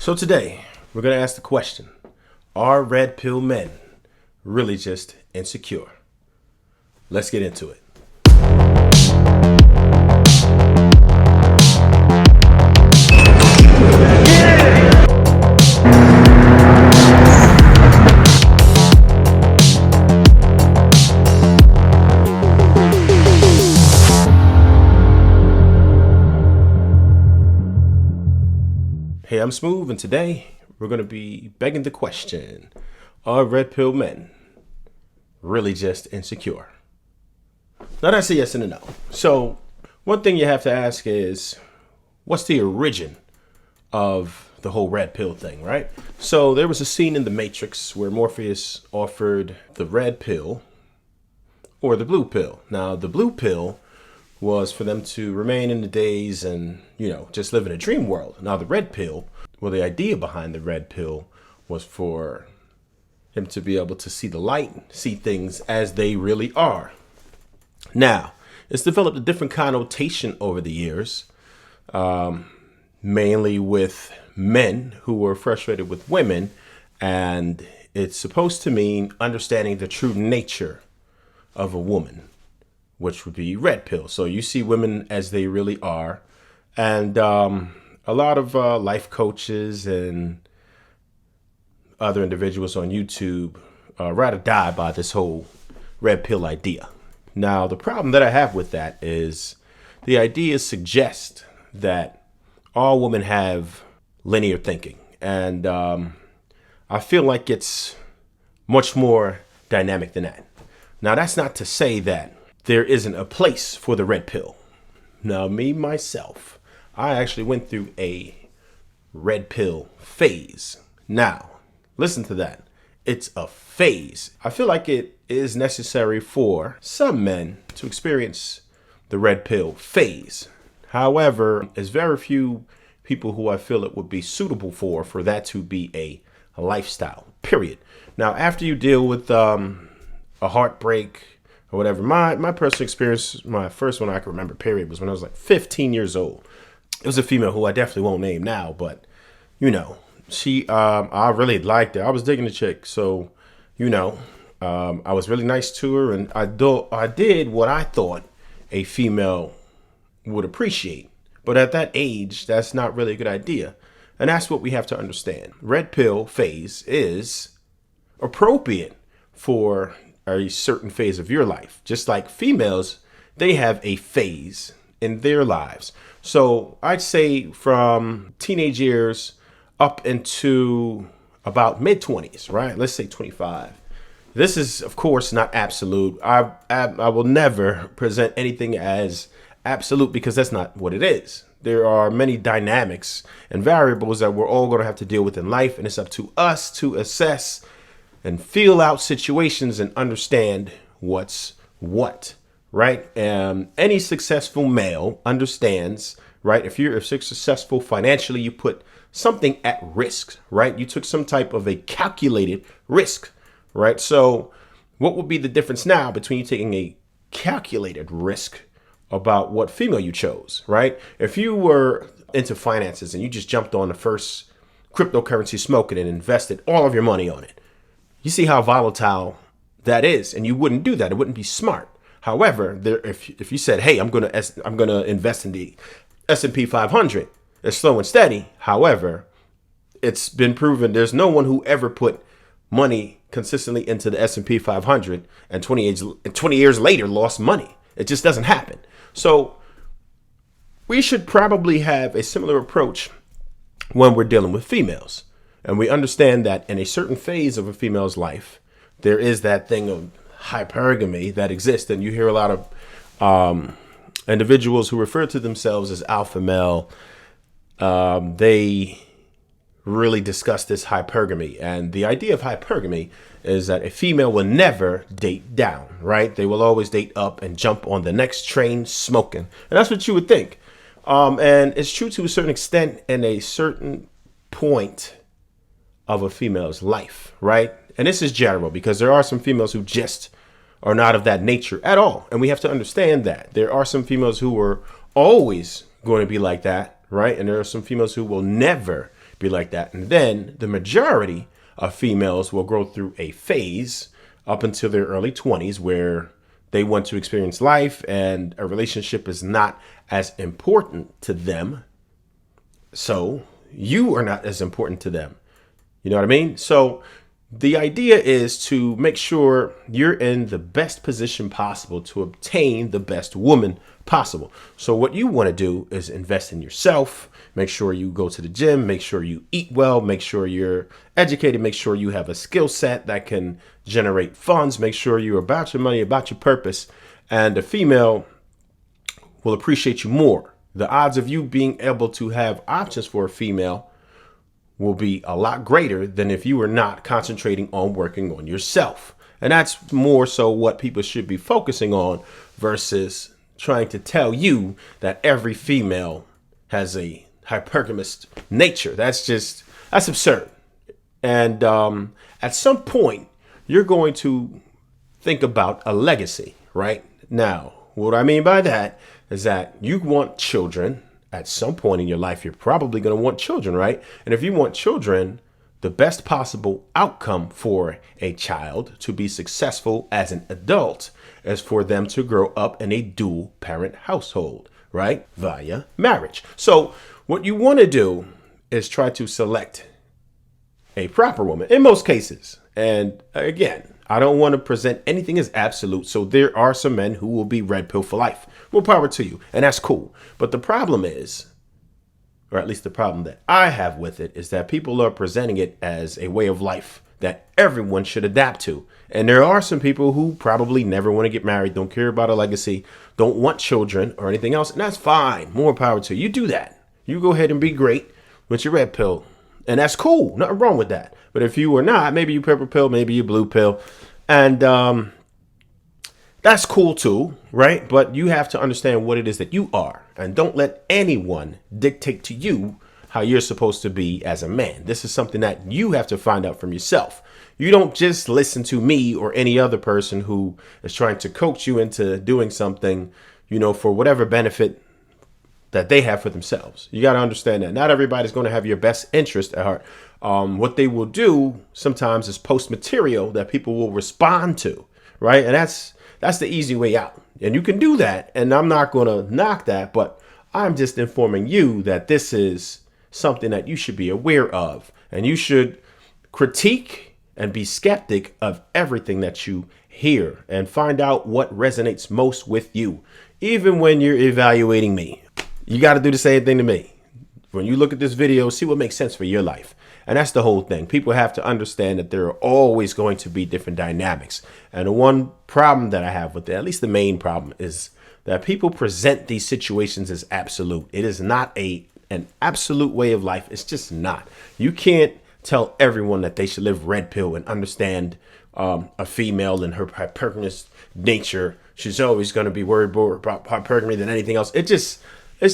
So today, we're going to ask the question, are red pill men really just insecure? Let's get into it. Hey, I'm Smoove, and today we're going to be begging the question, are red pill men really just insecure? Now that's a yes and a no. So one thing you have to ask is, what's the origin of the whole red pill thing, right? So there was a scene in The Matrix where Morpheus offered the red pill or the blue pill. Now the blue pill was for them to remain in the days and, just live in a dream world. Now the red pill, well, the idea behind the red pill was for him to be able to see the light, see things as they really are. Now, it's developed a different connotation over the years, mainly with men who were frustrated with women, and it's supposed to mean understanding the true nature of a woman, which would be red pill. So you see women as they really are. And a lot of life coaches and other individuals on YouTube rather die by this whole red pill idea. Now, the problem that I have with that is the idea suggests that all women have linear thinking. And I feel like it's much more dynamic than that. Now, that's not to say that there isn't a place for the red pill. Now, myself, I actually went through a red pill phase. Now, listen to that. It's a phase. I feel like it is necessary for some men to experience the red pill phase. However, there's very few people who I feel it would be suitable for that to be a lifestyle, period. Now, after you deal with a heartbreak, or whatever. My personal experience, my first one I can remember, period, was when I was like 15 years old. It was a female who I definitely won't name now, but, she, I really liked her. I was digging the chick. So, I was really nice to her, and I did what I thought a female would appreciate. But at that age, that's not really a good idea. And that's what we have to understand. Red pill phase is appropriate for a certain phase of your life. Just like females, they have a phase in their lives. So I'd say from teenage years up into about mid-20s, right? Let's say 25. This is, of course, not absolute. I will never present anything as absolute because that's not what it is. There are many dynamics and variables that we're all going to have to deal with in life, and it's up to us to assess and feel out situations and understand what's what, right? Any successful male understands, right? If you're successful financially, you put something at risk, right? You took some type of a calculated risk, right? So what would be the difference now between you taking a calculated risk about what female you chose, right? If you were into finances and you just jumped on the first cryptocurrency smoking and invested all of your money on it, you see how volatile that is, and you wouldn't do that. It wouldn't be smart. However, if you said, "Hey, I'm gonna invest in the S&P 500," it's slow and steady. However, it's been proven there's no one who ever put money consistently into the S&P 500 and 20 years later lost money. It just doesn't happen. So we should probably have a similar approach when we're dealing with females. And we understand that in a certain phase of a female's life, there is that thing of hypergamy that exists. And you hear a lot of individuals who refer to themselves as alpha male. They really discuss this hypergamy. And the idea of hypergamy is that a female will never date down, right? They will always date up and jump on the next train smoking. And that's what you would think. And it's true to a certain extent in a certain point of a female's life, right? And this is general because there are some females who just are not of that nature at all. And we have to understand that there are some females who are always going to be like that, right? And there are some females who will never be like that. And then the majority of females will go through a phase up until their early 20s where they want to experience life and a relationship is not as important to them. So you are not as important to them. You know what I mean? So the idea is to make sure you're in the best position possible to obtain the best woman possible. So what you want to do is invest in yourself. Make sure you go to the gym, make sure you eat well, make sure you're educated, make sure you have a skill set that can generate funds, make sure you're about your money, about your purpose, and the female will appreciate you more. The odds of you being able to have options for a female will be a lot greater than if you were not concentrating on working on yourself. And that's more so what people should be focusing on versus trying to tell you that every female has a hypergamous nature. That's absurd. And at some point, you're going to think about a legacy, right? Now, what I mean by that is that you want children. At some point in your life, you're probably going to want children, right? And if you want children, the best possible outcome for a child to be successful as an adult is for them to grow up in a dual parent household, right? Via marriage. So what you want to do is try to select a proper woman in most cases. And again, I don't want to present anything as absolute. So there are some men who will be red pill for life. More power to you. And that's cool. But the problem is, or at least the problem that I have with it, is that people are presenting it as a way of life that everyone should adapt to. And there are some people who probably never want to get married, don't care about a legacy, don't want children or anything else. And that's fine. More power to you. You do that. You go ahead and be great with your red pill. And that's cool. Nothing wrong with that. But if you are not, maybe you purple pill, maybe you blue pill. And that's cool too, right? But you have to understand what it is that you are. And don't let anyone dictate to you how you're supposed to be as a man. This is something that you have to find out from yourself. You don't just listen to me or any other person who is trying to coach you into doing something, for whatever benefit that they have for themselves. You got to understand that not everybody's going to have your best interest at heart. What they will do sometimes is post material that people will respond to, right? And that's the easy way out. And you can do that. And I'm not going to knock that, but I'm just informing you that this is something that you should be aware of. And you should critique and be skeptic of everything that you hear and find out what resonates most with you. Even when you're evaluating me, you got to do the same thing to me. When you look at this video, see what makes sense for your life. And that's the whole thing. People have to understand that there are always going to be different dynamics. And the one problem that I have with it, at least the main problem, is that people present these situations as absolute. It is not an absolute way of life. It's just not. You can't tell everyone that they should live red pill and understand a female and her hypergamous nature. She's always going to be worried more about hypergamy than anything else. It's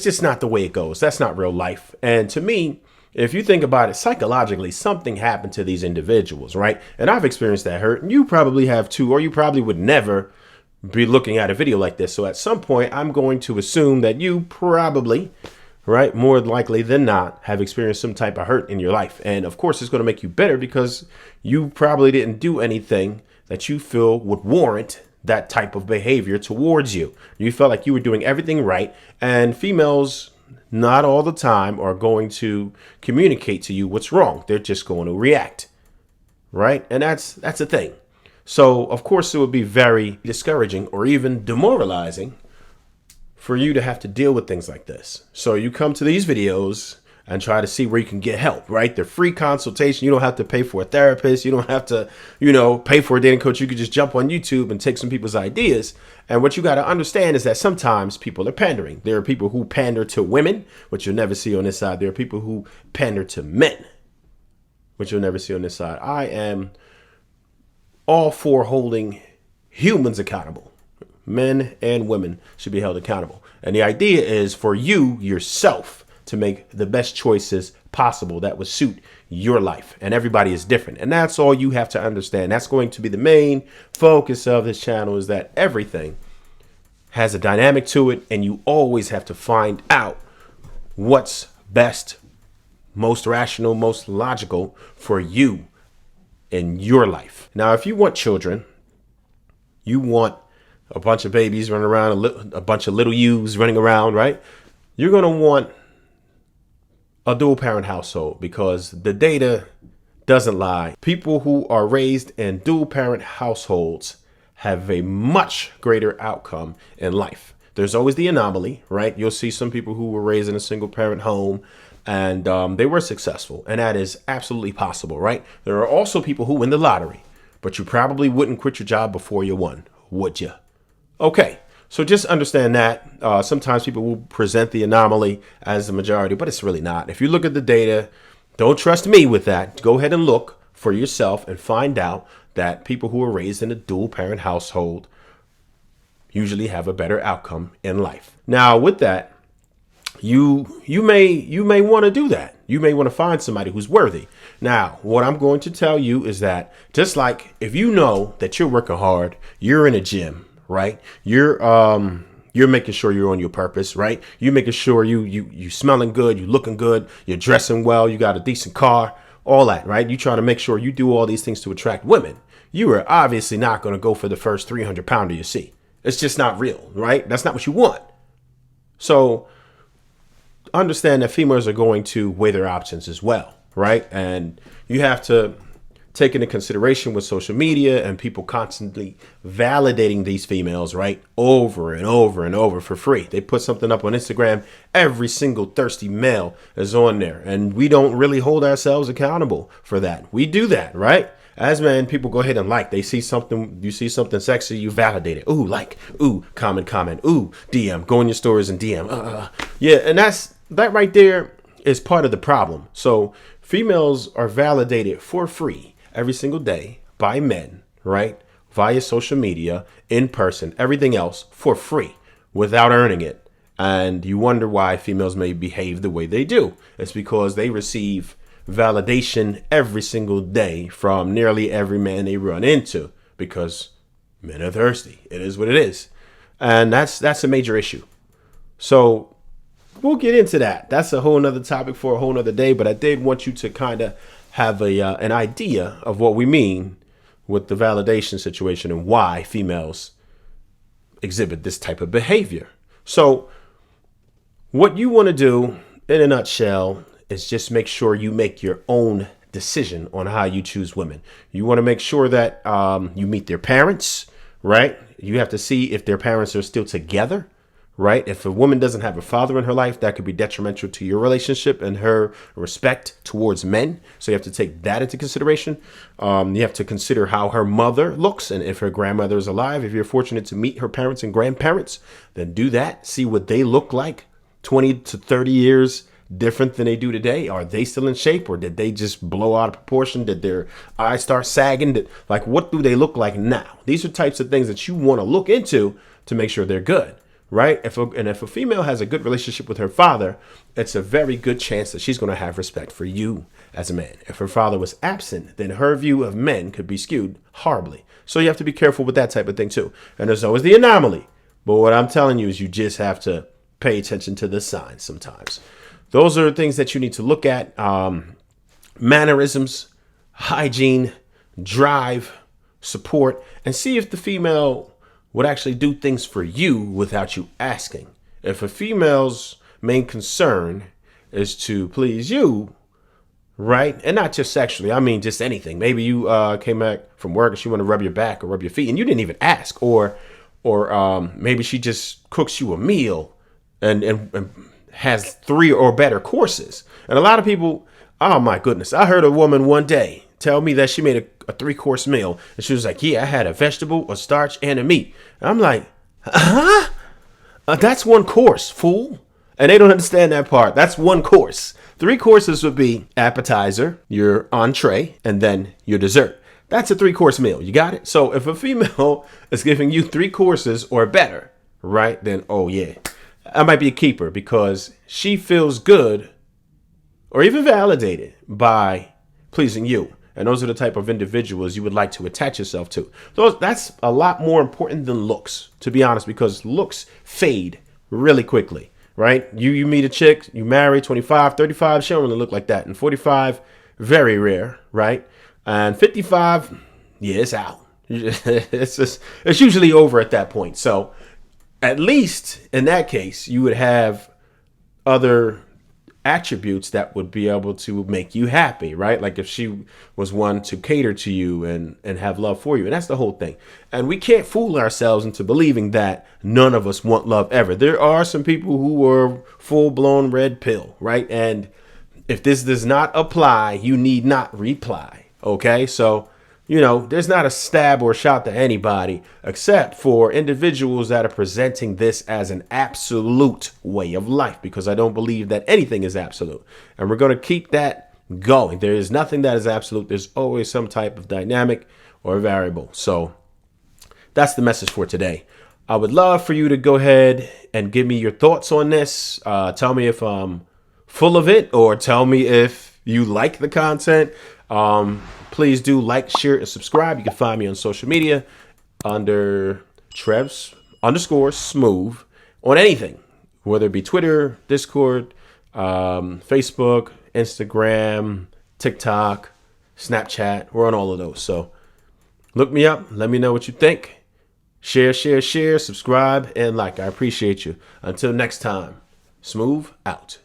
just not the way it goes. That's not real life. And to me, if you think about it psychologically, something happened to these individuals, right? And I've experienced that hurt, and you probably have too, or you probably would never be looking at a video like this. So at some point, I'm going to assume that you probably, right, more likely than not, have experienced some type of hurt in your life. And of course, it's going to make you bitter because you probably didn't do anything that you feel would warrant that type of behavior towards you. You felt like you were doing everything right, and females not all the time are going to communicate to you what's wrong. They're just going to react, right? And that's the thing. So, of course, it would be very discouraging or even demoralizing for you to have to deal with things like this. So you come to these videos and try to see where you can get help, right? They're free consultation. You don't have to pay for a therapist. You don't have to, pay for a dating coach. You could just jump on YouTube and take some people's ideas. And what you got to understand is that sometimes people are pandering. There are people who pander to women, which you'll never see on this side. There are people who pander to men, which you'll never see on this side. I am all for holding humans accountable. Men and women should be held accountable. And the idea is for you yourself to make the best choices possible that would suit your life. And everybody is different. And that's all you have to understand. That's going to be the main focus of this channel, is that everything has a dynamic to it. And you always have to find out what's best, most rational, most logical for you in your life. Now, if you want children, you want a bunch of babies running around, a bunch of little yous running around, right? You're going to want a dual parent household because the data doesn't lie. People who are raised in dual parent households have a much greater outcome in life. There's always the anomaly, right? You'll see some people who were raised in a single parent home and they were successful, and that is absolutely possible, right? There are also people who win the lottery, but you probably wouldn't quit your job before you won, would you? Okay, so just understand that. Sometimes people will present the anomaly as the majority, but it's really not. If you look at the data, don't trust me with that. Go ahead and look for yourself and find out that people who are raised in a dual parent household usually have a better outcome in life. Now, with that, you may want to do that. You may want to find somebody who's worthy. Now, what I'm going to tell you is that just like if you know that you're working hard, you're in a gym, right? You're making sure you're on your purpose, right? You're making sure you smelling good, you looking good, you're dressing well, you got a decent car, all that, right? You trying to make sure you do all these things to attract women. You are obviously not going to go for the first 300 pounder you see. It's just not real, right? That's not what you want. So understand that females are going to weigh their options as well, right? And you have to take into consideration with social media and people constantly validating these females, right? Over and over and over for free. They put something up on Instagram. Every single thirsty male is on there. And we don't really hold ourselves accountable for that. We do that, right? As men, people go ahead and like. They see something, you see something sexy, you validate it. Ooh, like. Ooh, comment. Ooh, DM. Go in your stories and DM. Yeah, and that right there is part of the problem. So females are validated for free every single day by men, right? Via social media, in person, everything else for free without earning it. And you wonder why females may behave the way they do. It's because they receive validation every single day from nearly every man they run into because men are thirsty. It is what it is. And that's a major issue. So we'll get into that. That's a whole nother topic for a whole nother day. But I did want you to kind of have an idea of what we mean with the validation situation and why females exhibit this type of behavior. So what you want to do in a nutshell is just make sure you make your own decision on how you choose women. You want to make sure that you meet their parents, right? You have to see if their parents are still together, right? If a woman doesn't have a father in her life, that could be detrimental to your relationship and her respect towards men. So you have to take that into consideration. You have to consider how her mother looks and if her grandmother is alive. If you're fortunate to meet her parents and grandparents, then do that. See what they look like 20 to 30 years different than they do today. Are they still in shape or did they just blow out of proportion? Did their eyes start sagging? What do they look like now? These are types of things that you want to look into to make sure they're good. Right? If a female has a good relationship with her father, it's a very good chance that she's going to have respect for you as a man. If her father was absent, then her view of men could be skewed horribly. So you have to be careful with that type of thing too. And there's always the anomaly. But what I'm telling you is you just have to pay attention to the signs sometimes. Those are things that you need to look at. Mannerisms, hygiene, drive, support, and see if the female would actually do things for you without you asking. If a female's main concern is to please you, right? And not just sexually, I mean just anything. Maybe you came back from work and she want to rub your back or rub your feet and you didn't even ask. Or maybe she just cooks you a meal and has 3 or better courses. And a lot of people, oh my goodness, I heard a woman one day tell me that she made a 3-course meal. And she was like, yeah, I had a vegetable, a starch, and a meat. And I'm like, huh? That's 1 course, fool. And they don't understand that part. That's 1 course. 3 courses would be appetizer, your entree, and then your dessert. That's a 3-course meal. You got it? So if a female is giving you 3 courses or better, right, then, oh yeah, I might be a keeper because she feels good or even validated by pleasing you. And those are the type of individuals you would like to attach yourself to. That's a lot more important than looks, to be honest, because looks fade really quickly, right? You meet a chick, you marry, 25, 35, she don't really look like that. And 45, very rare, right? And 55, yeah, it's out. It's usually over at that point. So at least in that case, you would have other attributes that would be able to make you happy, right? Like if she was one to cater to you and have love for you. And that's the whole thing. And we can't fool ourselves into believing that none of us want love ever. There are some people who are full blown red pill, right? And if this does not apply, you need not reply. Okay. So, there's not a stab or shot to anybody except for individuals that are presenting this as an absolute way of life, because I don't believe that anything is absolute. And we're going to keep that going. There is nothing that is absolute. There's always some type of dynamic or variable. So that's the message for today. I would love for you to go ahead and give me your thoughts on this. Tell me if I'm full of it, or tell me if you like the content. Please do like, share, and subscribe. You can find me on social media under Trevs_Smoove on anything, whether it be Twitter, Discord, Facebook, Instagram, TikTok, Snapchat. We're on all of those. So look me up. Let me know what you think. Share, subscribe, and like. I appreciate you. Until next time, Smoove out.